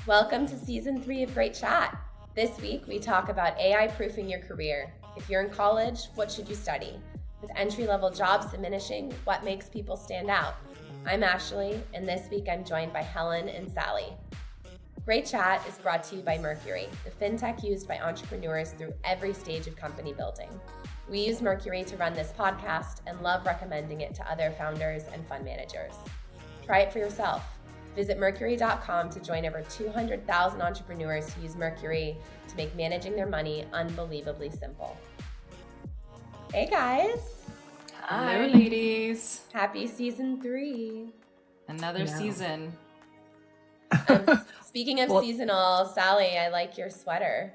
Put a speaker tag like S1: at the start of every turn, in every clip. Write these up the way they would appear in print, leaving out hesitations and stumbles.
S1: Welcome to season 3 of Great Chat. This week we talk about AI proofing your career. If you're in college, what should you study? With entry-level jobs diminishing, what makes people stand out? I'm Ashley, and this week I'm joined by Helen and Sally. Great Chat is brought to you by Mercury, the fintech used by entrepreneurs through every stage of company building. We use Mercury to run this podcast and love recommending it to other founders and fund managers. Try it for yourself. Visit mercury.com to join over 200,000 entrepreneurs who use Mercury to make managing their money unbelievably simple. Hey guys.
S2: Hi. Hello, ladies.
S1: Happy season 3.
S2: Another season.
S1: Speaking of seasonal, Sally, I like your sweater.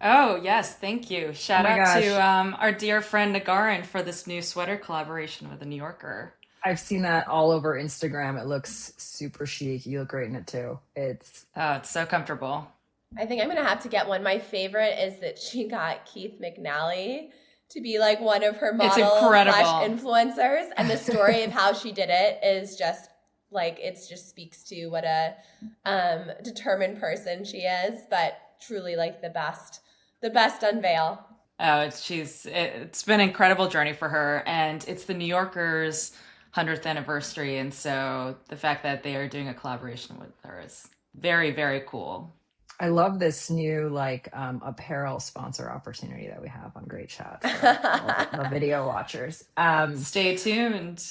S2: Oh, yes. Thank you. Shout out to our dear friend Nagarin for this new sweater collaboration with The New Yorker.
S3: I've seen that all over Instagram. It looks super chic. You look great in it too. It's
S2: so comfortable.
S1: I think I'm going to have to get one. My favorite is that she got Keith McNally to be like one of her models/influencers. And the story of how she did it is just like, it just speaks to what a determined person she is, but truly like the best unveil.
S2: Oh, it's been an incredible journey for her. And it's The New Yorker's 100th anniversary, and so the fact that they are doing a collaboration with her is very, very cool.
S3: I love this new apparel sponsor opportunity that we have on Great Chat for the video watchers.
S2: Stay tuned.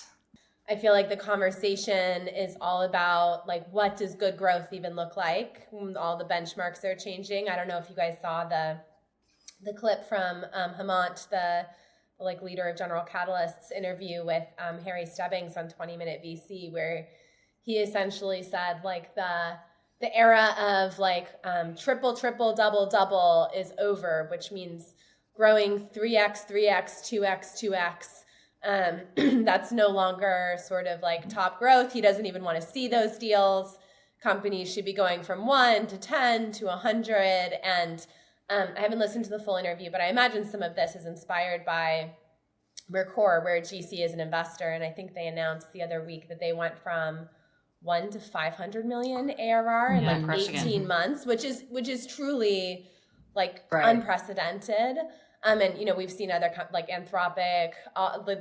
S1: I feel like the conversation is all about like, what does good growth even look like? All the benchmarks are changing. I don't know if you guys saw the clip from Hemant, the leader of General Catalyst's interview with Harry Stebbings on 20-Minute VC, where he essentially said like the era of triple, double is over, which means growing 3x, 2x. That's no longer sort of like top growth. He doesn't even want to see those deals. Companies should be going from 1 to 10 to 100. And I haven't listened to the full interview, but I imagine some of this is inspired by Mercor, where GC is an investor. And I think they announced the other week that they went from 1 to 500 million ARR in 18 months, which is truly unprecedented. And we've seen other like Anthropic.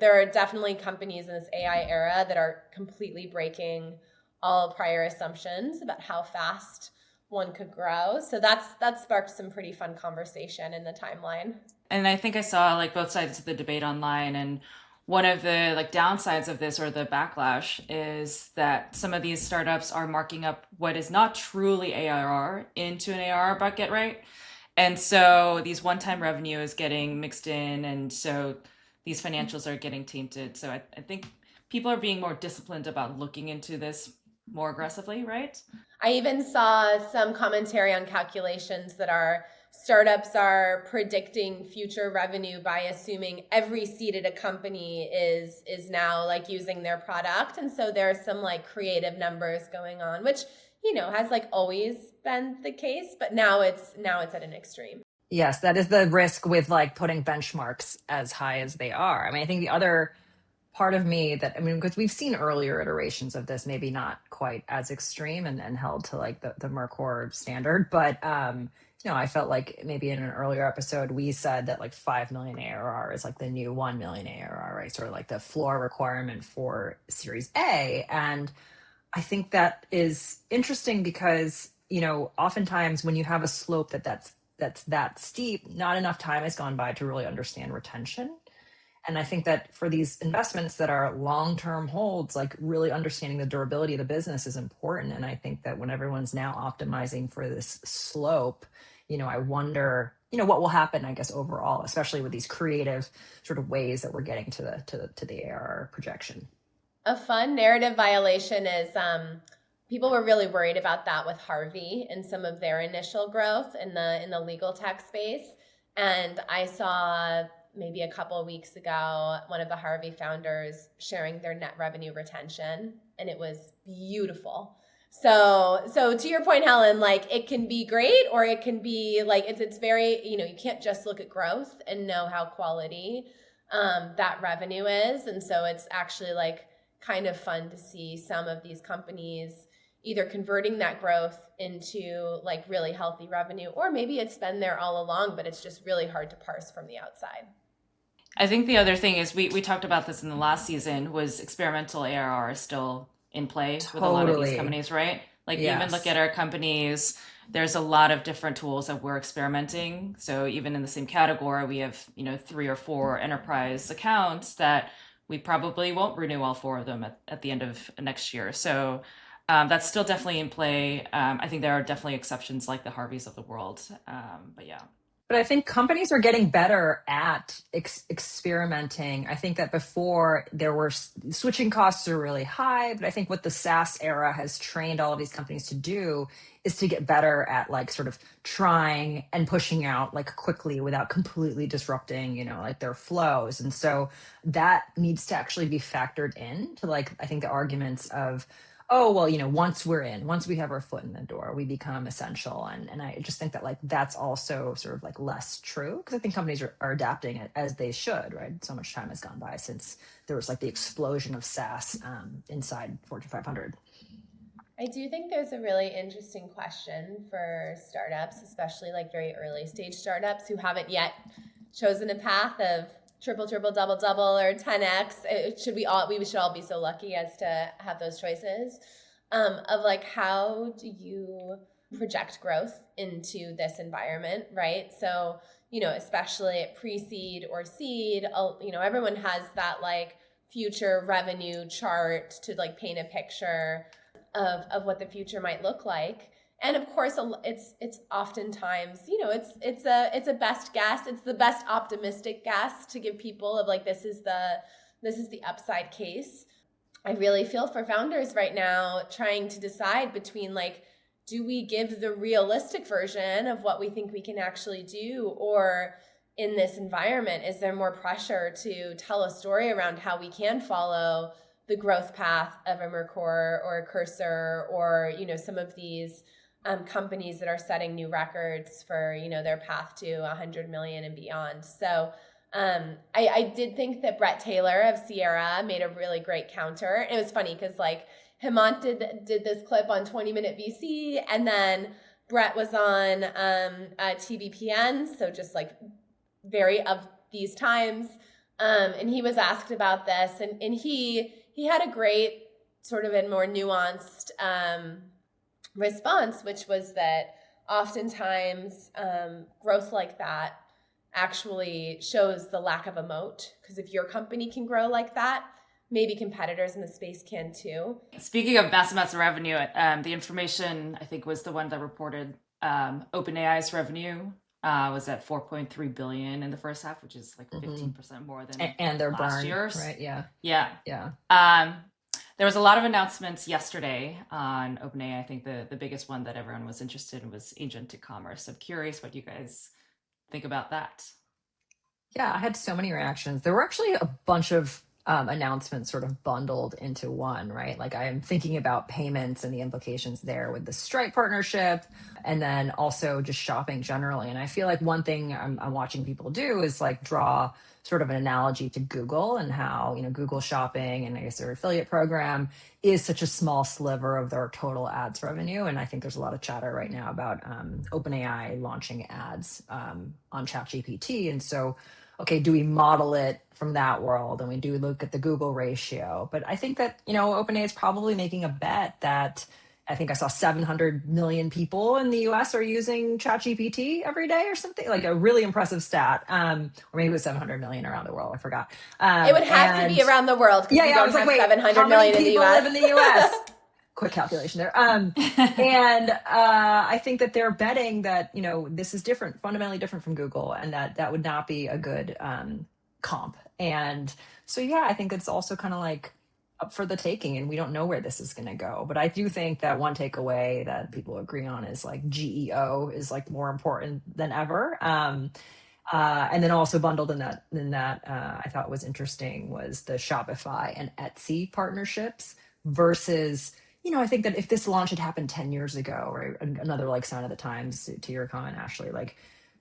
S1: There are definitely companies in this AI era that are completely breaking all prior assumptions about how fast one could grow. So that sparked some pretty fun conversation in the timeline.
S2: And I think I saw both sides of the debate online, and one of the downsides of this, or the backlash, is that some of these startups are marking up what is not truly ARR into an ARR bucket, right? And so these one-time revenue is getting mixed in, and so these financials are getting tainted. So I think people are being more disciplined about looking into this more aggressively, right?
S1: I even saw some commentary on calculations that startups are predicting future revenue by assuming every seat at a company is now using their product. And so there are some creative numbers going on, which has always been the case, but now it's at an extreme.
S3: Yes, that is the risk with putting benchmarks as high as they are. I mean, I think the other part of me because we've seen earlier iterations of this, maybe not quite as extreme and held to the Mercor standard, but I felt like maybe in an earlier episode we said that 5 million ARR is the new 1 million ARR, right? Sort of the floor requirement for Series A. And I think that is interesting because oftentimes when you have a slope that's that steep, not enough time has gone by to really understand retention. And I think that for these investments that are long-term holds, really understanding the durability of the business is important. And I think that when everyone's now optimizing for this slope, I wonder, what will happen, I guess, overall, especially with these creative sort of ways that we're getting to the ARR projection.
S1: A fun narrative violation is people were really worried about that with Harvey and some of their initial growth in the legal tech space. And I saw maybe a couple of weeks ago, one of the Harvey founders sharing their net revenue retention, and it was beautiful. So to your point, Helen, it can be great, or it can be it's very, you can't just look at growth and know how quality that revenue is. And so it's actually kind of fun to see some of these companies either converting that growth into like really healthy revenue, or maybe it's been there all along, but it's just really hard to parse from the outside.
S2: I think the other thing is we talked about this in the last season was experimental ARR is still in play with a lot of these
S3: Totally.
S2: companies, right? Like even look at
S3: Yes.
S2: our companies, there's a lot of different tools that we're experimenting. So even in the same category, we have, 3 or 4 enterprise accounts that we probably won't renew all 4 of them at the end of next year. So that's still definitely in play. I think there are definitely exceptions like the Harveys of the world. But yeah.
S3: But I think companies are getting better at experimenting. I think that before there were switching costs are really high, but I think what the SaaS era has trained all of these companies to do is to get better at like sort of trying and pushing out like quickly without completely disrupting, like their flows. And so that needs to actually be factored in to like, I think the arguments of, oh well, once we have our foot in the door, we become essential. And I just think that like that's also sort of like less true, because I think companies are adapting it as they should, right? So much time has gone by since there was like the explosion of SaaS inside Fortune 500.
S1: I do think there's a really interesting question for startups, especially like very early stage startups who haven't yet chosen a path of triple, triple, double, double, or 10x. We should all be so lucky as to have those choices, of like, how do you project growth into this environment, right? So, especially at pre-seed or seed, everyone has that like future revenue chart to like paint a picture of what the future might look like. And of course, it's oftentimes, it's a best guess. It's the best optimistic guess to give people of like, this is the upside case. I really feel for founders right now trying to decide between like, do we give the realistic version of what we think we can actually do, or in this environment, is there more pressure to tell a story around how we can follow the growth path of a Mercor or a Cursor, or some of these companies that are setting new records for their path to 100 million and beyond. So I did think that Brett Taylor of Sierra made a really great counter. It was funny because like Hemant did this clip on 20-minute VC, and then Brett was on TBPN, so just like very of these times, and he was asked about this, and he had a great sort of a more nuanced response, which was that oftentimes growth like that actually shows the lack of a moat, because if your company can grow like that, maybe competitors in the space can too.
S2: Speaking of massive amounts of revenue, the information I think was the one that reported OpenAI's revenue was at 4.3 billion in the first half, which is like 15% more than
S3: And their
S2: last
S3: burn,
S2: year's.
S3: right? Yeah.
S2: Yeah. There was a lot of announcements yesterday on OpenAI. I think the biggest one that everyone was interested in was agentic commerce. I'm curious what you guys think about that.
S3: Yeah, I had so many reactions. There were actually a bunch of announcements sort of bundled into one, right? Like I am thinking about payments and the implications there with the Stripe partnership, and then also just shopping generally. And I feel like one thing I'm watching people do is like draw sort of an analogy to Google, and how, Google Shopping and I guess their affiliate program is such a small sliver of their total ads revenue. And I think there's a lot of chatter right now about OpenAI launching ads on ChatGPT. And so, okay, do we model it from that world? And we do look at the Google ratio. But I think that, OpenAI is probably making a bet that I think I saw 700 million people in the US are using ChatGPT every day or something, like a really impressive stat. Or maybe it was 700 million around the world. I forgot.
S1: It would have to be around the world, because we don't have 700 million in the US.
S3: Live in the US? Quick calculation there. And I think that they're betting that, this is different, fundamentally different from Google, and that would not be a good comp. And so, yeah, I think it's also kind of like up for the taking, and we don't know where this is going to go. But I do think that one takeaway that people agree on is like GEO is like more important than ever. And then also bundled in that I thought was interesting was the Shopify and Etsy partnerships versus, I think that if this launch had happened 10 years ago, or another like sign of the times, to your comment, Ashley, like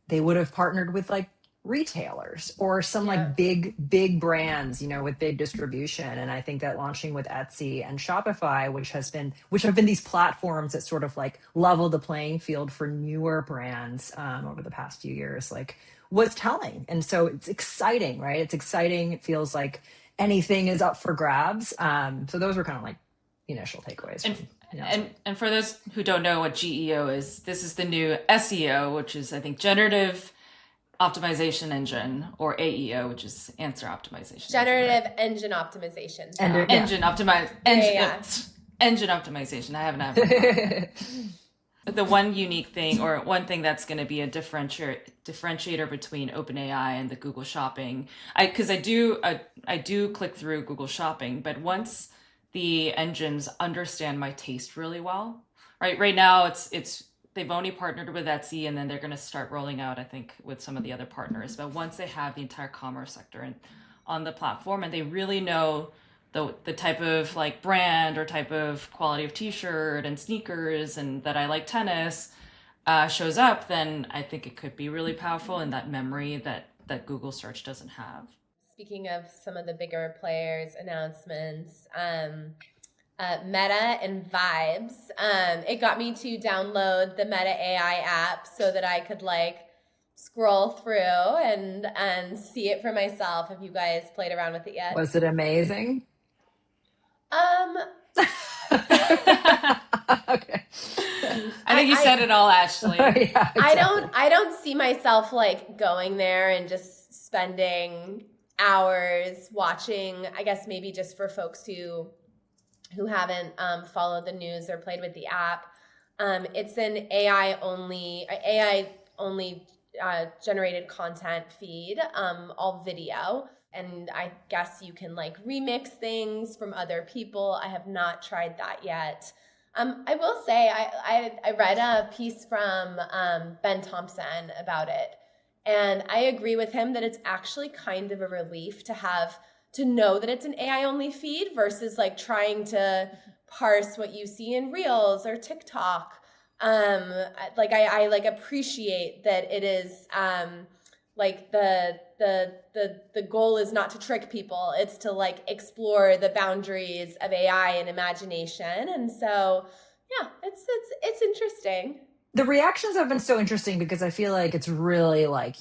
S3: they would have partnered with like retailers or some
S1: Yeah.
S3: like big brands, with big distribution. And I think that launching with Etsy and Shopify, which have been these platforms that sort of like level the playing field for newer brands over the past few years, like was telling. And so it's exciting, right? It's exciting. It feels like anything is up for grabs. So those were kind of like the initial takeaways
S2: And
S3: from the announcement.
S2: and for those who don't know what GEO is, this is the new SEO, which is I think generative optimization engine, or AEO, which is answer optimization
S1: Generative engine optimization. So.
S3: And
S2: engine optimize engine optimization. I haven't had the one unique thing, or one thing that's going to be a differentiator between OpenAI and the Google Shopping. Because I do click through Google Shopping, but once the engines understand my taste really well, right now it's they've only partnered with Etsy, and then they're going to start rolling out, I think, with some of the other partners. But once they have the entire commerce sector on the platform, and they really know the type of like brand or type of quality of t-shirt and sneakers, and that I like tennis, shows up, then I think it could be really powerful in that memory that Google search doesn't have.
S1: Speaking of some of the bigger players' announcements, Meta and Vibes. It got me to download the Meta AI app so that I could like scroll through and see it for myself. Have you guys played around with it yet?
S3: Was it amazing?
S1: Um,
S3: Okay.
S2: I think you said it all, Ashley.
S3: Yeah, exactly.
S1: I don't see myself like going there and just spending hours watching. I guess maybe just for folks who haven't followed the news or played with the app. It's an AI only generated content feed, all video. And I guess you can like remix things from other people. I have not tried that yet. I will say I read a piece from Ben Thompson about it. And I agree with him that it's actually kind of a relief to know that it's an AI only feed versus like trying to parse what you see in Reels or TikTok. Like I like appreciate that it is like the goal is not to trick people. It's to like explore the boundaries of AI and imagination. And so yeah, it's interesting.
S3: The reactions have been so interesting because I feel like it's really like,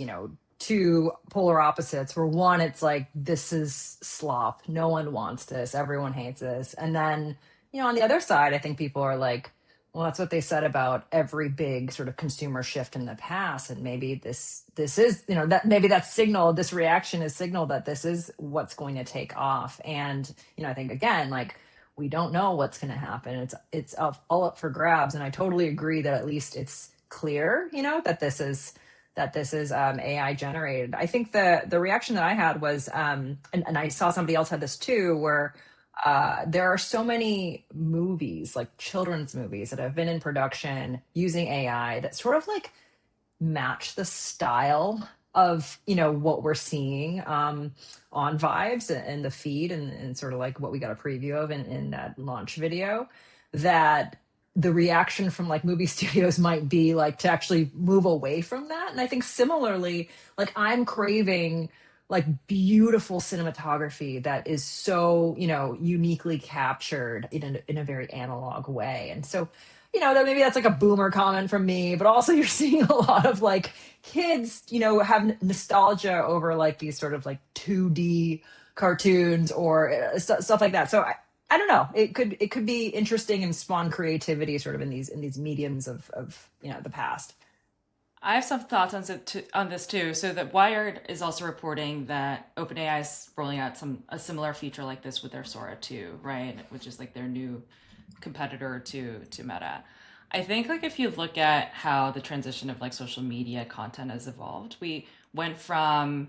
S3: two polar opposites where one, it's like, this is slop. No one wants this. Everyone hates this. And then, on the other side, I think people are like, well, that's what they said about every big sort of consumer shift in the past. And maybe this is, that maybe that signal, this reaction is signal that this is what's going to take off. And, I think again, like, we don't know what's going to happen. It's all up for grabs. And I totally agree that at least it's clear, that this is AI generated. I think the reaction that I had was, and I saw somebody else had this too, where there are so many movies, like children's movies, that have been in production using AI that sort of like match the style of what we're seeing on Vibes and the feed, and sort of like what we got a preview of in that launch video, that the reaction from like movie studios might be like to actually move away from that. And I think similarly, like I'm craving like beautiful cinematography that is so uniquely captured in a very analog way. And so that maybe that's like a boomer comment from me, but also you're seeing a lot of like kids, have nostalgia over like these sort of like 2D cartoons or stuff like that. So I don't know. It could be interesting and spawn creativity sort of in these mediums of the past.
S2: I have some thoughts on this too. So that Wired is also reporting that OpenAI is rolling out a similar feature like this with their Sora 2, right? Which is like their new competitor to Meta. I think like if you look at how the transition of like social media content has evolved, we went from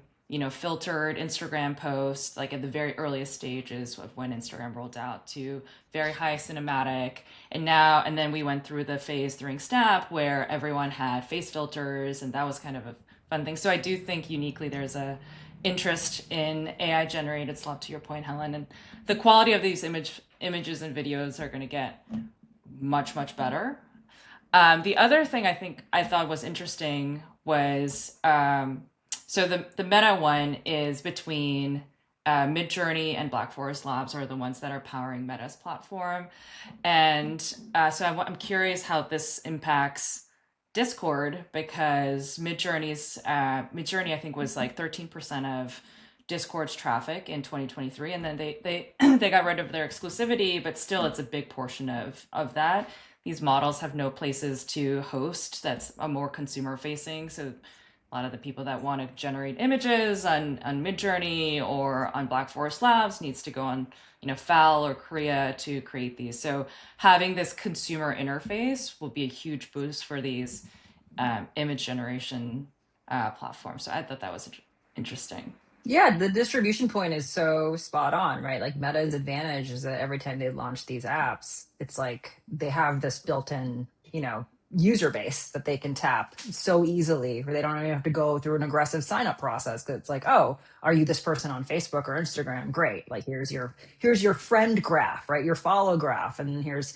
S2: filtered Instagram posts like at the very earliest stages of when Instagram rolled out to very high cinematic, and then we went through the phase during Snap where everyone had face filters, and that was kind of a fun thing. So I do think uniquely there's a interest in AI generated slop, to your point, Helen, and the quality of these images and videos are going to get much better. The other thing I thought was interesting was So the Meta one is between Midjourney and Black Forest Labs are the ones that are powering Meta's platform. And so I'm curious how this impacts Discord, because Midjourney I think was like 13% of Discord's traffic in 2023, and then they they got rid of their exclusivity, but still it's a big portion of that. These models have no places to host that's a more consumer facing, so a lot of the people that want to generate images on Midjourney or on Black Forest Labs needs to go on, FAL or Korea to create these. So having this consumer interface will be a huge boost for these image generation platforms. So I thought that was interesting.
S3: Yeah, the distribution point is so spot on, right? Like Meta's advantage is that every time they launch these apps, it's like they have this built-in, user base that they can tap so easily, where they don't even have to go through an aggressive sign-up process. Cause it's like, oh, are you this person on Facebook or Instagram? Great. Like here's your friend graph, right? Your follow graph, and here's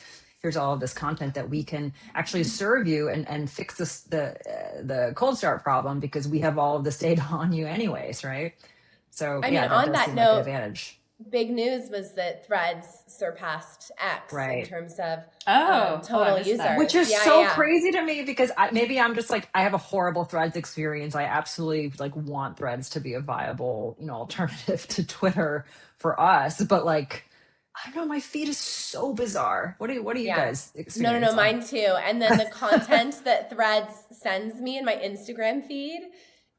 S3: all of this content that we can actually serve you and fix the cold start problem, because we have all of this data on you anyways, right? So
S1: I mean,
S3: yeah, that
S1: on
S3: does
S1: that
S3: seem like an
S1: note,
S3: advantage.
S1: big news was that Threads surpassed X in
S3: Right.
S1: terms of
S2: I
S1: total
S2: missed
S1: users.
S2: that.
S3: Which is
S1: Yeah,
S3: so
S1: yeah.
S3: crazy to me, because maybe I'm just like, I have a horrible Threads experience. I absolutely like want Threads to be a viable, alternative to Twitter for us. But like, I don't know, my feed is so bizarre. What do you
S1: Yeah.
S3: guys
S1: No,
S3: experience on?
S1: mine too. And then the content that Threads sends me in my Instagram feed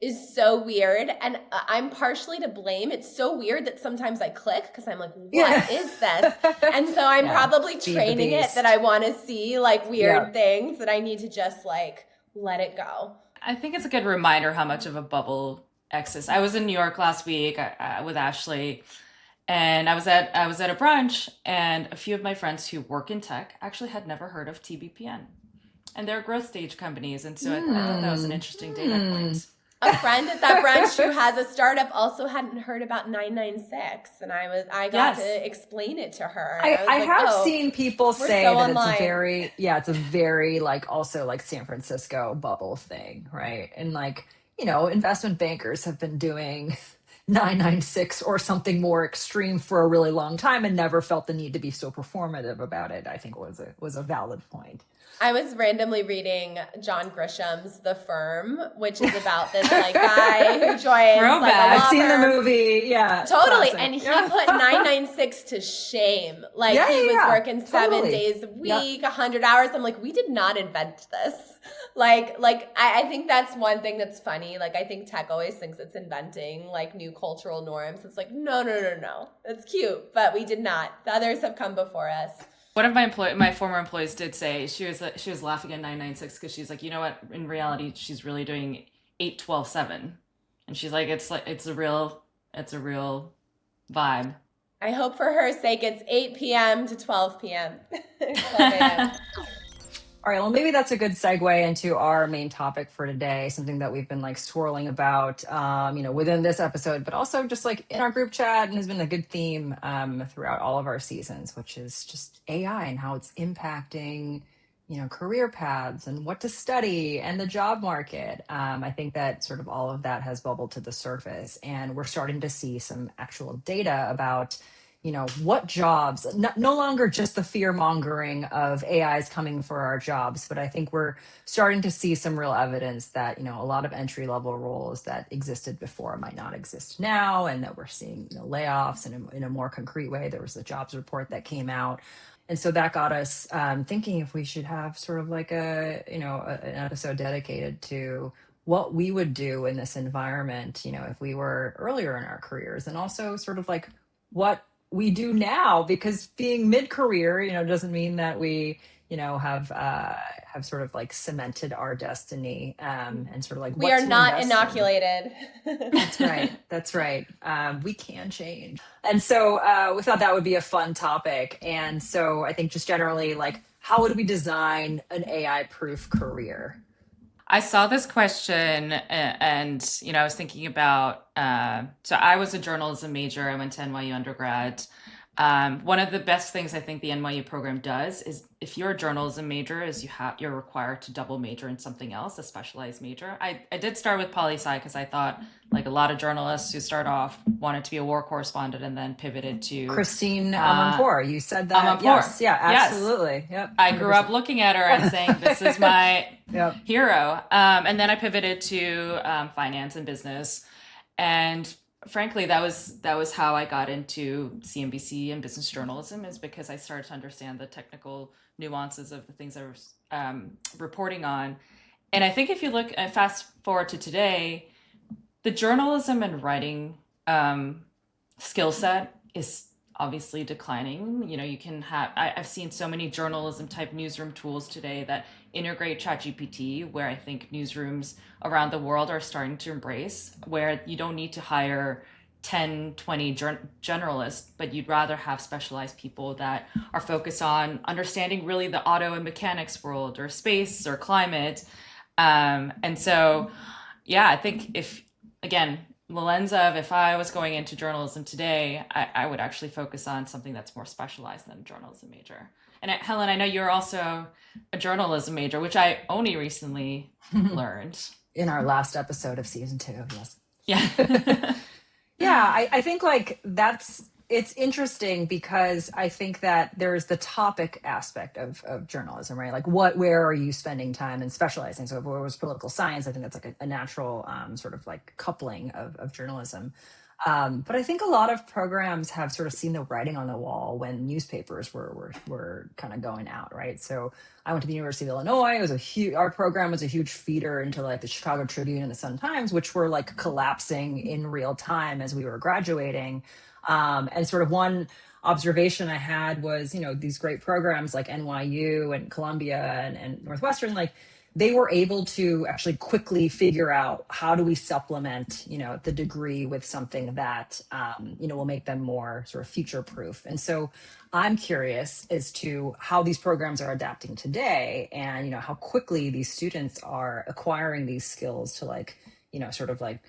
S1: is so weird. And I'm partially to blame. It's so weird that sometimes I click because I'm like, what is this? And so I'm
S3: Yeah,
S1: probably
S3: feed the
S1: training it
S3: beast.
S1: that I want to see like weird
S3: Yeah.
S1: things that I need to just like let it go.
S2: I think it's a good reminder how much of a bubble X is. I was in New York last week with Ashley, and I was at a brunch, and a few of my friends who work in tech actually had never heard of TBPN, and they're growth stage companies, and so I thought that was an interesting data point.
S1: A friend at that brunch who has a startup also hadn't heard about 996, and I got
S2: Yes.
S1: to explain it to her.
S3: I,
S1: And I was
S3: I
S1: like,
S3: have
S1: oh,
S3: seen people
S1: we're
S3: say
S1: so
S3: that
S1: online.
S3: it's a very like also like San Francisco bubble thing, right? And like, investment bankers have been doing 996 or something more extreme for a really long time and never felt the need to be so performative about it. I think was a valid point.
S1: I was randomly reading John Grisham's The Firm, which is about this like guy who joins like a
S2: Throwback.
S1: law
S3: I've seen the
S1: firm.
S3: movie. Yeah.
S1: Totally.
S3: Classic.
S1: And he
S3: Yeah.
S1: put 996 to shame. Like
S3: Yeah,
S1: he
S3: yeah,
S1: was
S3: yeah.
S1: working 7
S3: Totally.
S1: days a
S3: Yep.
S1: week, 100 hours. I'm like, we did not invent this. I think that's one thing that's funny. Like I think tech always thinks it's inventing like new cultural norms. It's like, no. It's cute, but we did not. The others have come before us.
S2: One of my former employees did say she was laughing at 996 because she's like, you know what? In reality, she's really doing 8-12-7, and she's like, it's a real vibe.
S1: I hope for her sake it's 8 p.m. to 12 p.m. 12 a.m.
S3: All right, well, maybe that's a good segue into our main topic for today, something that we've been like swirling about, within this episode, but also just like in our group chat, and has been a good theme throughout all of our seasons, which is just AI and how it's impacting, career paths and what to study and the job market. I think that sort of all of that has bubbled to the surface, and we're starting to see some actual data about what jobs, no longer just the fear mongering of AI is coming for our jobs, but I think we're starting to see some real evidence that, a lot of entry level roles that existed before might not exist now, and that we're seeing, layoffs in a more concrete way. There was a jobs report that came out. And so that got us thinking if we should have sort of like an episode dedicated to what we would do in this environment, if we were earlier in our careers, and also sort of like what we do now, because being mid-career, doesn't mean that we, have sort of like cemented our destiny, and sort of like
S1: We
S3: what
S1: are
S3: to
S1: not
S3: invest in.
S1: inoculated.
S3: That's right. We can change. And so we thought that would be a fun topic. And so I think just generally, like, how would we design an AI-proof career?
S2: I saw this question, and I was thinking about. So I was a journalism major. I went to NYU undergrad. One of the best things I think the NYU program does is if you're a journalism major, is you're required to double major in something else, a specialized major. I did start with poli sci because I thought, like a lot of journalists who start off, wanted to be a war correspondent and then pivoted to
S3: Christine Amanpour, you said that.
S2: Amanpour.
S3: Yes, yeah,
S2: Yes,
S3: absolutely. Yep,
S2: I grew up
S3: 100%.
S2: looking at her and saying, "This is my
S3: Yep.
S2: hero." And then I pivoted to finance and business, and frankly, that was how I got into CNBC and business journalism, is because I started to understand the technical nuances of the things I was reporting on. And I think if you look and fast forward to today, the journalism and writing skill set is obviously declining. You know, you can have, I've seen so many journalism type newsroom tools today that integrate ChatGPT, where I think newsrooms around the world are starting to embrace, where you don't need to hire 10, 20 generalists, but you'd rather have specialized people that are focused on understanding really the auto and mechanics world or space or climate. And so, yeah, I think if, again, the lens of if I was going into journalism today, I would actually focus on something that's more specialized than a journalism major. And Helen, I know you're also a journalism major, which I only recently learned.
S3: In our last episode of season 2, yes.
S2: Yeah.
S3: Yeah, I think like it's interesting because I think that there's the topic aspect of journalism, right? Like where are you spending time and specializing? So if it was political science, I think that's like a natural sort of like coupling of journalism. But I think a lot of programs have sort of seen the writing on the wall when newspapers were kind of going out, right? So I went to the University of Illinois. It was our program was a huge feeder into like the Chicago Tribune and the Sun Times, which were like collapsing in real time as we were graduating. And sort of one observation I had was, these great programs like NYU and Columbia and Northwestern, like they were able to actually quickly figure out how do we supplement, the degree with something that, will make them more sort of future proof. And so I'm curious as to how these programs are adapting today and, how quickly these students are acquiring these skills to like, sort of like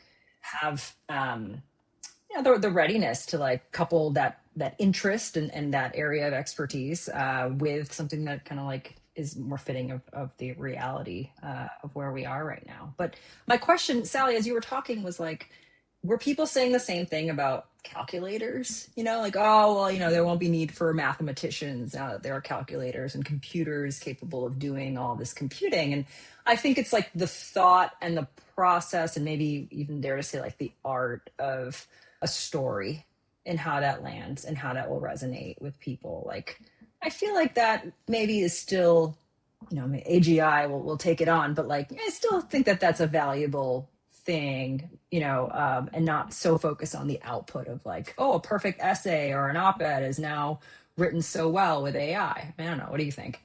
S3: have, the readiness to like couple that interest and that area of expertise with something that kind of like is more fitting of the reality of where we are right now. But my question, Sally, as you were talking, was like, were people saying the same thing about calculators? Like, oh, well, there won't be need for mathematicians now that there are calculators and computers capable of doing all this computing. And I think it's like the thought and the process, and maybe even dare to say like the art of a story and how that lands and how that will resonate with people. Like, I feel like that maybe is still, AGI will take it on, but like, I still think that that's a valuable thing, and not so focused on the output of like, oh, a perfect essay or an op-ed is now written so well with AI. I don't know. What do you think?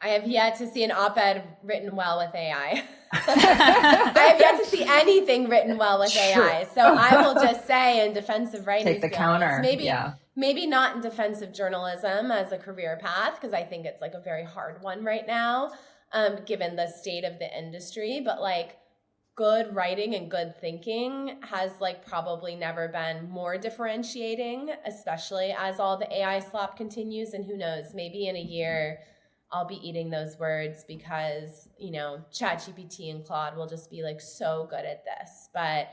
S1: I have yet to see an op-ed written well with AI. I have yet to see anything written well with AI. So I will just say in defense of writing
S3: take the
S1: skills,
S3: counter.
S1: Maybe not in defense of journalism as a career path, because I think it's like a very hard one right now, given the state of the industry. But like good writing and good thinking has like probably never been more differentiating, especially as all the AI slop continues. And who knows, maybe in a year I'll be eating those words because, ChatGPT and Claude will just be like so good at this. But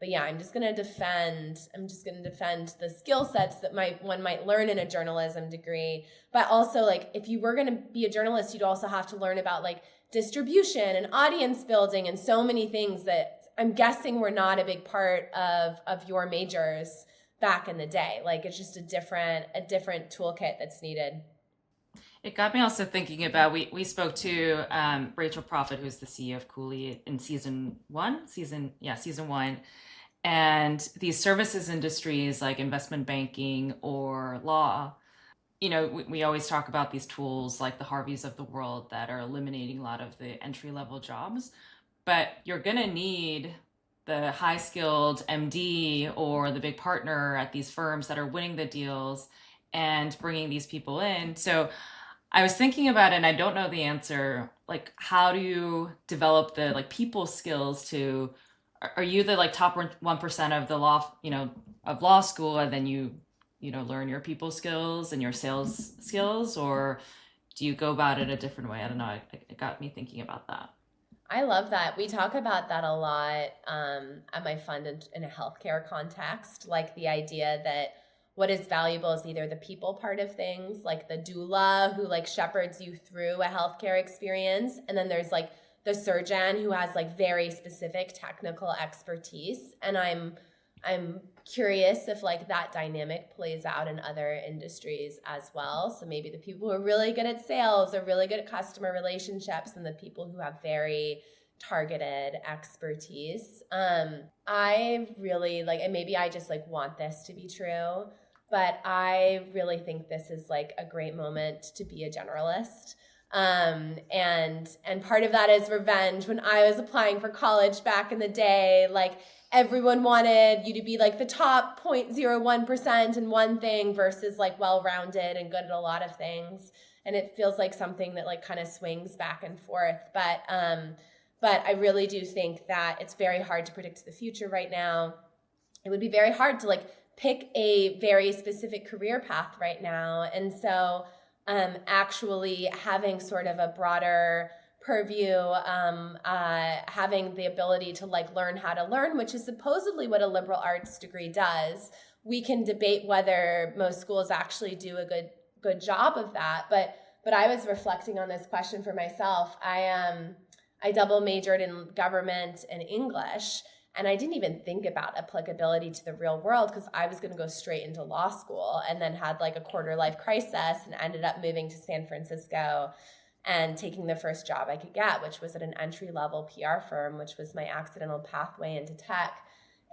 S1: yeah, I'm just gonna defend the skill sets that one might learn in a journalism degree. But also, like, if you were gonna be a journalist, you'd also have to learn about like distribution and audience building and so many things that I'm guessing were not a big part of your majors back in the day. Like, it's just a different toolkit that's needed.
S2: It got me also thinking about, we spoke to Rachel Profit, who's the CEO of Cooley in season one. And these services industries like investment banking or law, we always talk about these tools like the Harveys of the world that are eliminating a lot of the entry level jobs. But you're going to need the high skilled MD or the big partner at these firms that are winning the deals and bringing these people in. So I was thinking about it, and I don't know the answer. Like, how do you develop the like people skills to? Are you the like top 1% of the law, of law school, and then you learn your people skills and your sales skills, or do you go about it a different way? I don't know. It got me thinking about that.
S1: I love that. We talk about that a lot at my fund in a healthcare context, like the idea that what is valuable is either the people part of things, like the doula who like shepherds you through a healthcare experience, and then there's like the surgeon who has like very specific technical expertise. And I'm curious if like that dynamic plays out in other industries as well. So maybe the people who are really good at sales are really good at customer relationships, and the people who have very targeted expertise. I really like, and maybe I just like want this to be true, but I really think this is like a great moment to be a generalist. And part of that is revenge. When I was applying for college back in the day, like everyone wanted you to be like the top 0.01% in one thing versus like well-rounded and good at a lot of things. And it feels like something that like kind of swings back and forth. But I really do think that it's very hard to predict the future right now. It would be very hard to like pick a very specific career path right now. And so actually having sort of a broader purview, having the ability to like learn how to learn, which is supposedly what a liberal arts degree does. We can debate whether most schools actually do a good job of that. But I was reflecting on this question for myself. I double majored in government and English, and I didn't even think about applicability to the real world because I was going to go straight into law school, and then had like a quarter life crisis and ended up moving to San Francisco and taking the first job I could get, which was at an entry-level PR firm, which was my accidental pathway into tech.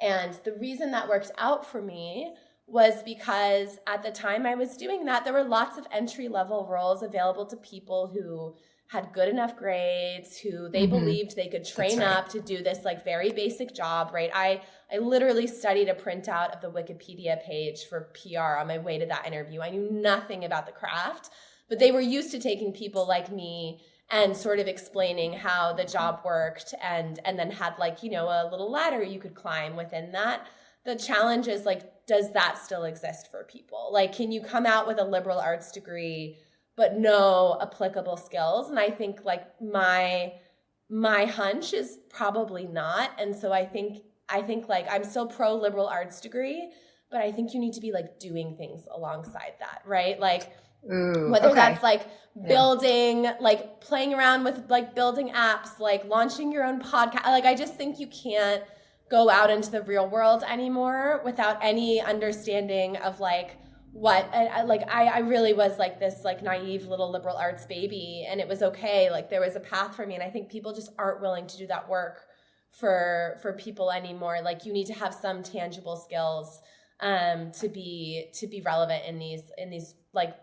S1: And the reason that worked out for me was because at the time I was doing that, there were lots of entry-level roles available to people who had good enough grades, who they believed they could train up to do this like very basic job, right? I literally studied a printout of the Wikipedia page for PR on my way to that interview. I knew nothing about the craft, but they were used to taking people like me and sort of explaining how the job worked, and then had like, a little ladder you could climb within that. The challenge is like, does that still exist for people? Like, can you come out with a liberal arts degree but no applicable skills? And I think like my hunch is probably not. And so I think like I'm still pro liberal arts degree, but I think you need to be like doing things alongside that, right? Like whether that's like building, like playing around with like building apps, like launching your own podcast. Like I just think you can't go out into the real world anymore without any understanding of like what I really was like this like naive little liberal arts baby, and it was okay. Like there was a path for me, and I think people just aren't willing to do that work for people anymore. Like you need to have some tangible skills to be relevant in these like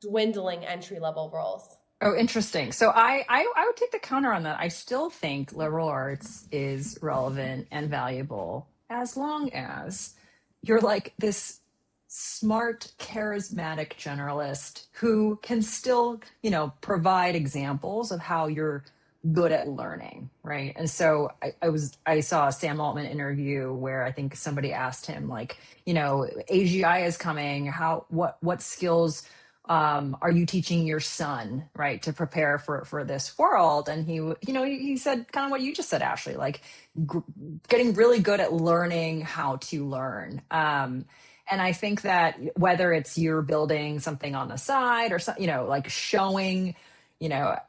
S1: dwindling entry level roles.
S3: Oh, interesting. So I would take the counter on that. I still think liberal arts is relevant and valuable as long as you're like this smart, charismatic generalist who can still, provide examples of how you're good at learning, right? And so I saw a Sam Altman interview where I think somebody asked him like, AGI is coming. What skills are you teaching your son, right, to prepare for this world? And he said kind of what you just said, Ashley, like getting really good at learning how to learn. And I think that whether it's you're building something on the side or something, like showing,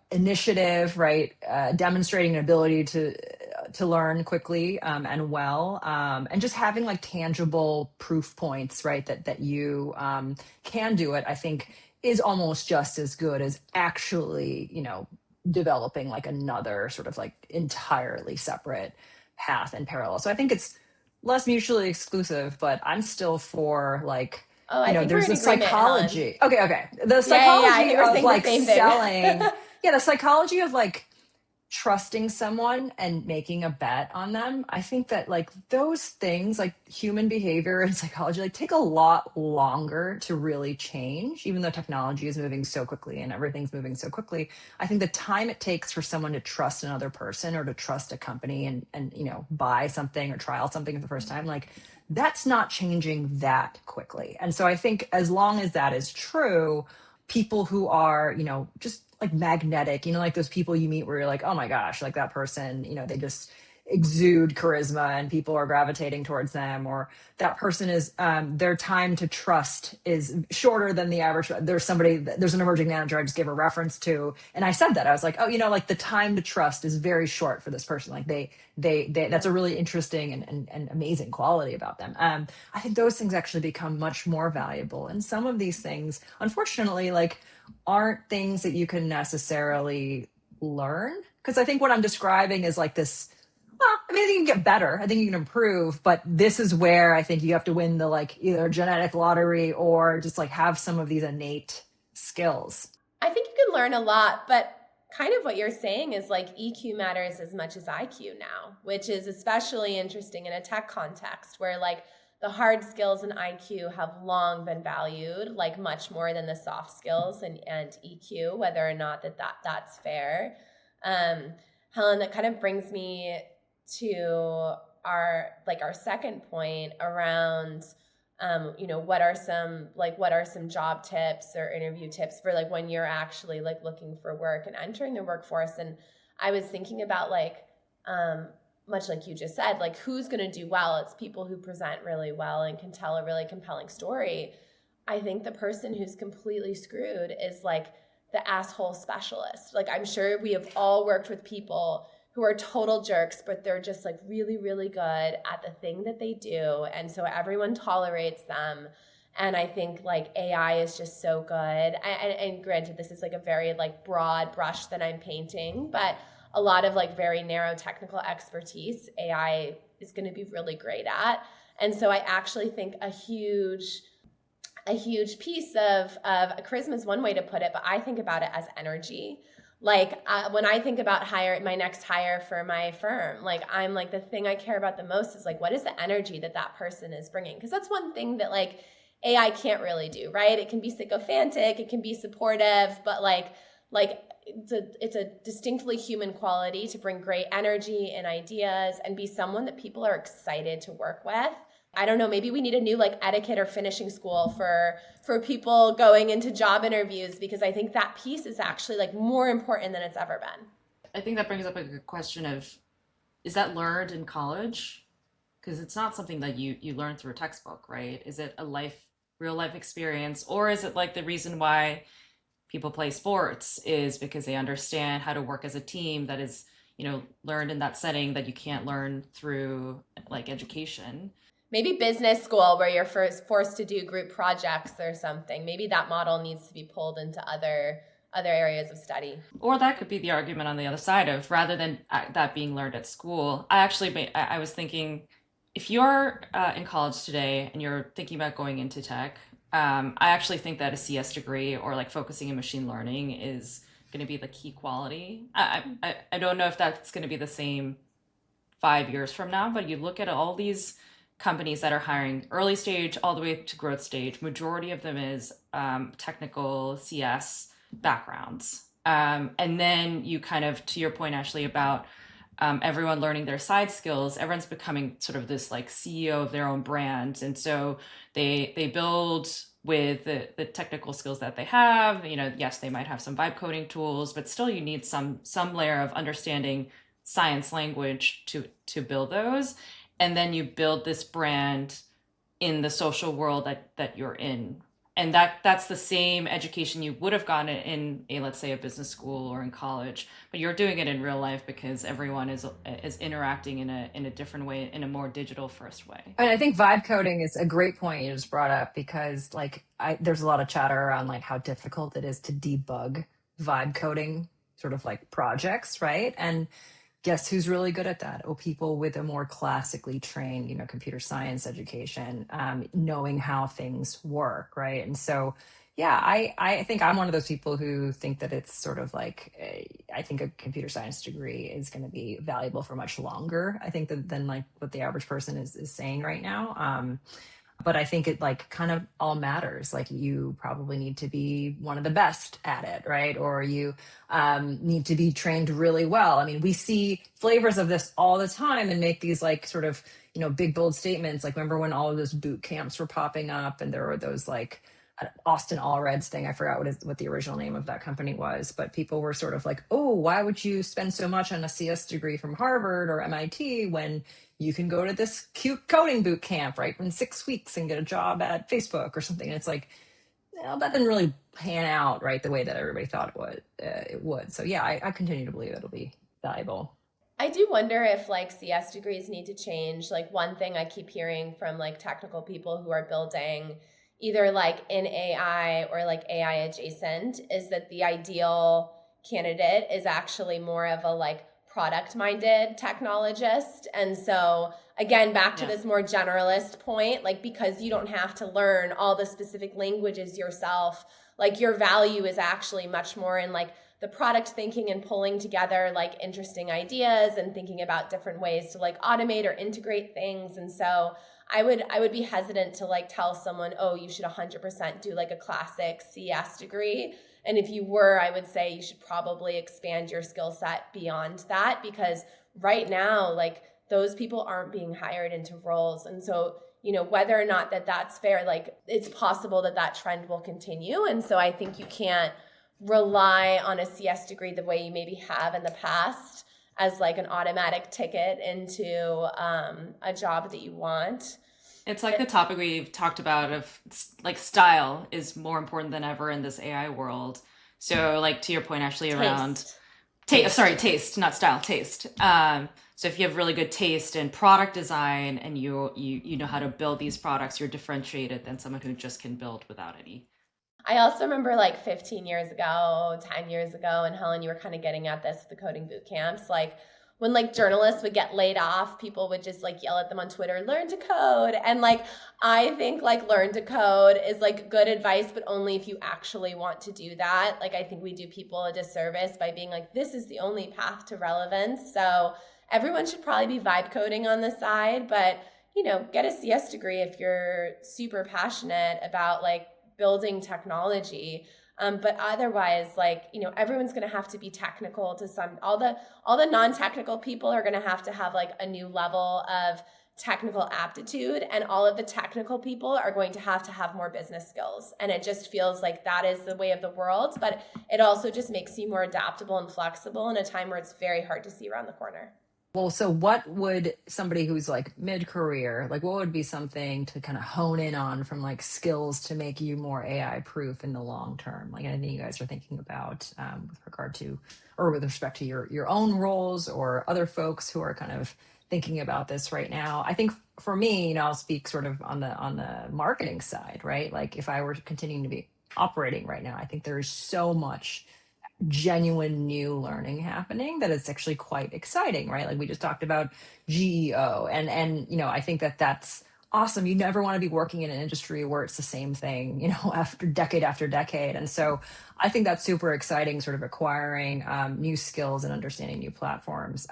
S3: initiative, right, demonstrating an ability to learn quickly and well, and just having like tangible proof points, right, that you can do it, I think is almost just as good as actually, developing like another sort of like entirely separate path in parallel. So I think it's less mutually exclusive, but I'm still for like,
S1: I think
S3: there's
S1: we're in
S3: the
S1: agreement,
S3: psychology.
S1: Helen.
S3: Okay. The psychology
S1: I think we're
S3: of
S1: saying
S3: like
S1: the same thing.
S3: selling. Yeah, the psychology of like trusting someone and making a bet on them, I think that like those things, like human behavior and psychology, like take a lot longer to really change, even though technology is moving so quickly and everything's moving so quickly. I think the time it takes for someone to trust another person or to trust a company and you know, buy something or trial something for the first time, like that's not changing that quickly. And so I think as long as that is true, people who are, you know, just like magnetic, you know, like those people you meet where you're like, oh my gosh, like that person, you know, they just exude charisma and people are gravitating towards them, or that person is their time to trust is shorter than the average. There's an emerging manager I just gave a reference to, and I said that I was like, oh, you know, like the time to trust is very short for this person. Like they that's a really interesting and amazing quality about them. I think those things actually become much more valuable, and some of these things unfortunately like aren't things that you can necessarily learn, because I think what I'm describing is like this. Well, I mean, I think you can get better. I think you can improve, but this is where I think you have to win the like either genetic lottery or just like have some of these innate skills.
S1: I think you can learn a lot, but kind of what you're saying is like EQ matters as much as IQ now, which is especially interesting in a tech context where like the hard skills and IQ have long been valued like much more than the soft skills and EQ, whether or not that's fair. Helen, that kind of brings me to our second point around you know, what are some job tips or interview tips for like when you're actually like looking for work and entering the workforce. And I was thinking about like much like you just said, like who's going to do well? It's people who present really well and can tell a really compelling story. I think the person who's completely screwed is like the asshole specialist. Like I'm sure we have all worked with people who are total jerks, but they're just like really, really good at the thing that they do. And so everyone tolerates them. And I think like AI is just so good. And granted, this is like a very like broad brush that I'm painting, but a lot of like very narrow technical expertise, AI is going to be really great at. And so I actually think a huge piece of charisma is one way to put it, but I think about it as energy. Like when I think about my next hire for my firm, like I'm like the thing I care about the most is like what is the energy that person is bringing? Because that's one thing that like AI can't really do, right? It can be sycophantic, it can be supportive, but like it's a distinctly human quality to bring great energy and ideas and be someone that people are excited to work with. I don't know, maybe we need a new like etiquette or finishing school for people going into job interviews, because I think that piece is actually like more important than it's ever been.
S2: I think that brings up a good question of, is that learned in college? Because it's not something that you learn through a textbook, right? Is it a real life experience, or is it like the reason why people play sports is because they understand how to work as a team that is, you know, learned in that setting that you can't learn through like education?
S1: Maybe business school where you're forced to do group projects or something. Maybe that model needs to be pulled into other areas of study.
S2: Or that could be the argument on the other side of, rather than that being learned at school. I was thinking, if you're in college today and you're thinking about going into tech, I actually think that a CS degree or like focusing in machine learning is going to be the key quality. I don't know if that's going to be the same 5 years from now, but you look at all these companies that are hiring early stage all the way to growth stage, majority of them is technical CS backgrounds. And then you kind of, to your point, Ashley, about everyone learning their side skills, everyone's becoming sort of this like CEO of their own brand. And so they build with the technical skills that they have. You know, yes, they might have some vibe coding tools, but still you need some layer of understanding science language to build those. And then you build this brand in the social world that you're in. And that's the same education you would have gotten in a, let's say, a business school or in college, but you're doing it in real life because everyone is interacting in a different way, in a more digital first way.
S3: And I think vibe coding is a great point you just brought up, because like there's a lot of chatter around like how difficult it is to debug vibe coding sort of like projects, right? And guess who's really good at that? Oh, people with a more classically trained, you know, computer science education, knowing how things work, right? And so Yeah, I think I'm one of those people who think that it's sort of like I think a computer science degree is going to be valuable for much longer. I think than like what the average person is saying right now. But I think it like kind of all matters. Like you probably need to be one of the best at it, right? Or you need to be trained really well. I mean, we see flavors of this all the time and make these like sort of, big bold statements. Like remember when all of those boot camps were popping up and there were those like Austin Allred's thing. I forgot what the original name of that company was, but people were sort of like, "Oh, why would you spend so much on a CS degree from Harvard or MIT when you can go to this cute coding boot camp, right, in 6 weeks and get a job at Facebook or something?" And it's like, well, that didn't really pan out right the way that everybody thought it would. So yeah, I continue to believe it'll be valuable.
S1: I do wonder if like CS degrees need to change. Like one thing I keep hearing from like technical people who are building either like in AI or like AI adjacent is that the ideal candidate is actually more of a like product minded technologist. And so again, back to
S2: Yeah.
S1: this more generalist point, like because you don't have to learn all the specific languages yourself, like your value is actually much more in like the product thinking and pulling together like interesting ideas and thinking about different ways to like automate or integrate things. And so I would be hesitant to like tell someone, oh, you should 100% do like a classic CS degree. And if you were, I would say you should probably expand your skill set beyond that, because right now, like those people aren't being hired into roles. And so, whether or not that's fair, like it's possible that trend will continue. And so I think you can't rely on a CS degree the way you maybe have in the past as like an automatic ticket into a job that you want.
S2: It's like the topic we've talked about of like style is more important than ever in this AI world. So like to your point, Ashley, around
S1: Taste.
S2: taste, not style, taste. So if you have really good taste in product design and you know how to build these products, you're differentiated than someone who just can build without any.
S1: I also remember like 15 years ago, 10 years ago, and Helen, you were kind of getting at this with the coding boot camps. Like when like journalists would get laid off, people would just like yell at them on Twitter, learn to code. And like, I think like learn to code is like good advice, but only if you actually want to do that. Like, I think we do people a disservice by being like, this is the only path to relevance. So everyone should probably be vibe coding on the side, but get a CS degree if you're super passionate about like building technology. But otherwise, like, everyone's going to have to be technical to some, all the non-technical people are going to have like a new level of technical aptitude, and all of the technical people are going to have more business skills. And it just feels like that is the way of the world, but it also just makes you more adaptable and flexible in a time where it's very hard to see around the corner.
S3: Well, so what would somebody who's like mid-career, like what would be something to kind of hone in on from like skills to make you more AI proof in the long term? Like anything you guys are thinking about with regard to, or with respect to your own roles or other folks who are kind of thinking about this right now. I think for me, I'll speak sort of on the marketing side, right? Like if I were continuing to be operating right now, I think there is so much genuine new learning happening that it's actually quite exciting, right? Like we just talked about GEO, and I think that's awesome. You never want to be working in an industry where it's the same thing, after decade. And so I think that's super exciting, sort of acquiring new skills and understanding new platforms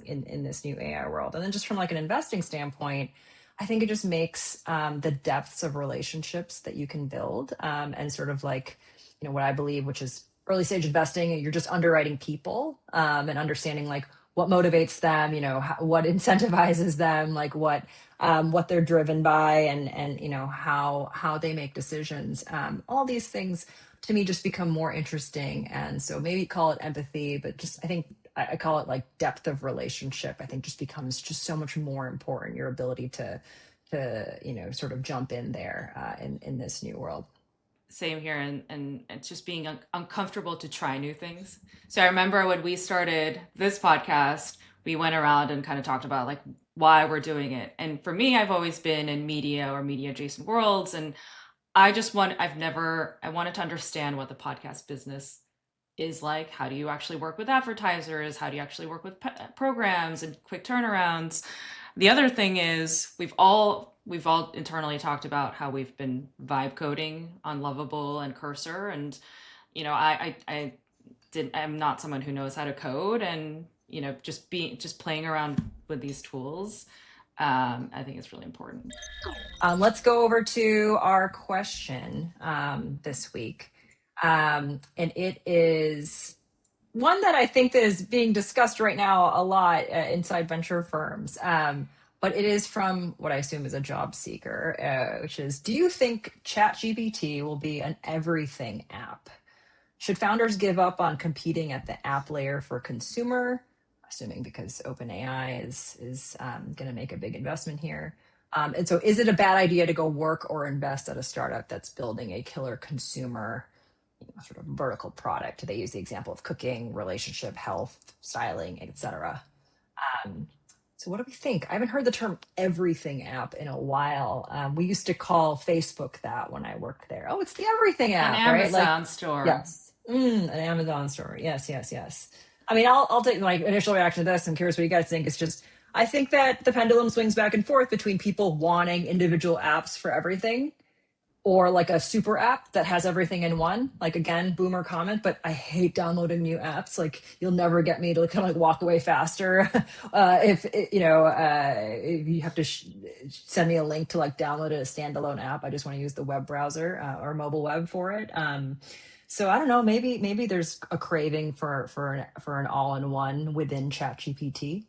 S3: in this new AI world. And then just from like an investing standpoint, I think it just makes the depths of relationships that you can build and sort of like, what I believe, which is early stage investing, you're just underwriting people and understanding like what motivates them, what incentivizes them, like what they're driven by, and how they make decisions. All these things to me just become more interesting, and so maybe call it empathy, but just I think I call it like depth of relationship. I think just becomes just so much more important. Your ability to sort of jump in there in this new world.
S2: Same here, and it's just being uncomfortable to try new things. So I remember when we started this podcast, we went around and kind of talked about like why we're doing it. And for me, I've always been in media or media adjacent worlds, and I wanted to understand what the podcast business is like. How do you actually work with advertisers? How do you actually work with programs and quick turnarounds? The other thing is we've all internally talked about how we've been vibe coding on Lovable and Cursor, and I'm not someone who knows how to code, and just playing around with these tools, I think it's really important.
S3: Let's go over to our question this week. And it is one that I think that is being discussed right now a lot inside venture firms. But it is from what I assume is a job seeker, which is, do you think ChatGPT will be an everything app? Should founders give up on competing at the app layer for consumer? Assuming because OpenAI is going to make a big investment here. And so, is it a bad idea to go work or invest at a startup that's building a killer consumer, sort of vertical product? They use the example of cooking, relationship, health, styling, etc. So, what do we think? I haven't heard the term everything app in a while. We used to call Facebook that when I worked there. Oh, it's the everything
S2: An
S3: app, right?
S2: Amazon store.
S3: Yes, an Amazon store. Yes, yes, yes. I mean, I'll take my initial reaction to this. I'm curious what you guys think. It's just, I think that the pendulum swings back and forth between people wanting individual apps for everything, or like a super app that has everything in one. Like, again, boomer comment, but I hate downloading new apps. Like, you'll never get me to kind of like walk away faster if you have to send me a link to like download a standalone app. I just want to use the web browser or mobile web for it. So I don't know. Maybe there's a craving for an all-in-one within ChatGPT.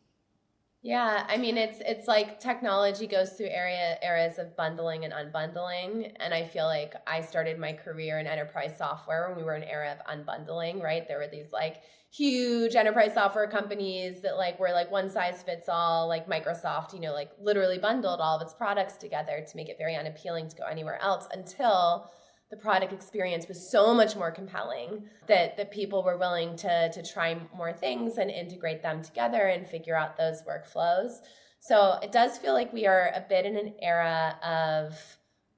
S1: Yeah, I mean it's like technology goes through eras of bundling and unbundling, and I feel like I started my career in enterprise software when we were in an era of unbundling, right? There were these like huge enterprise software companies that like were like one size fits all, like Microsoft, like literally bundled all of its products together to make it very unappealing to go anywhere else, until the product experience was so much more compelling that people were willing to try more things and integrate them together and figure out those workflows. So it does feel like we are a bit in an era of,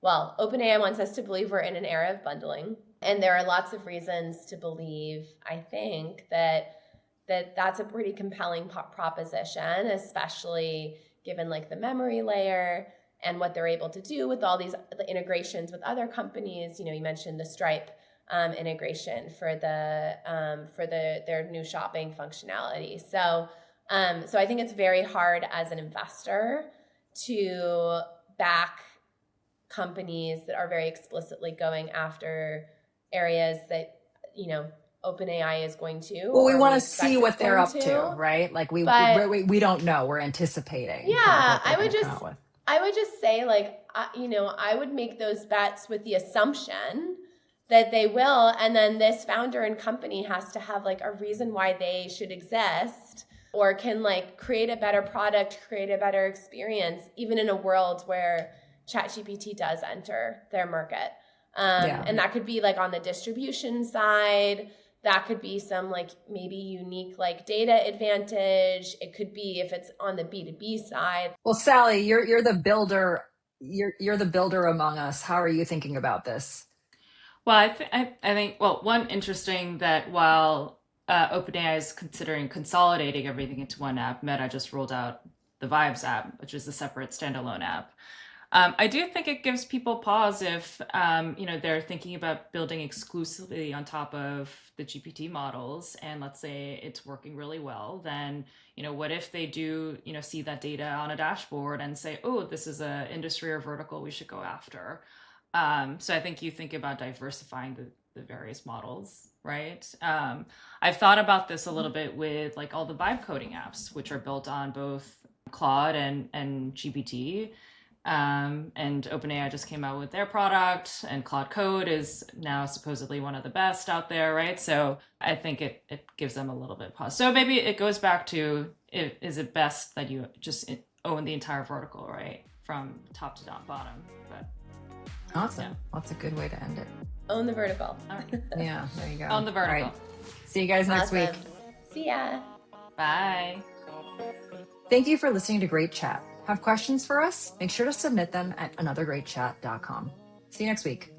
S1: well, OpenAI wants us to believe we're in an era of bundling. And there are lots of reasons to believe, I think, that's a pretty compelling proposition, especially given like the memory layer and what they're able to do with all these integrations with other companies. You mentioned the Stripe integration for their new shopping functionality. So I think it's very hard as an investor to back companies that are very explicitly going after areas that OpenAI is going to.
S3: Well, we want to see what they're up to, right? Like we don't know. We're anticipating.
S1: Yeah, I would just say, like, I would make those bets with the assumption that they will, and then this founder and company has to have like a reason why they should exist, or can like create a better product, create a better experience, even in a world where ChatGPT does enter their market. And that could be like on the distribution side. That could be some like maybe unique like data advantage. It could be if it's on the B2B side.
S3: Well, Sally, you're the builder. You're the builder among us. How are you thinking about this?
S2: Well, I think, well, one, interesting that while OpenAI is considering consolidating everything into one app, Meta just rolled out the Vibes app, which is a separate standalone app. I do think it gives people pause if they're thinking about building exclusively on top of the GPT models, and let's say it's working really well. Then what if they do see that data on a dashboard and say, oh, this is a industry or vertical we should go after. So I think you think about diversifying the various models, right? I've thought about this a little bit with like all the vibe coding apps, which are built on both Claude and GPT. And OpenAI just came out with their product, and Claude Code is now supposedly one of the best out there, right? So I think it gives them a little bit of pause. So maybe it goes back to, is it best that you just own the entire vertical, right? From top to bottom. But
S3: awesome. Yeah. That's a good way to end it.
S1: Own the vertical.
S2: All right.
S3: Yeah, there you go.
S2: Own the vertical.
S3: Right. See you guys next week.
S1: See ya.
S2: Bye.
S3: Thank you for listening to Great Chat. Have questions for us? Make sure to submit them at anothergreatchat.com. See you next week.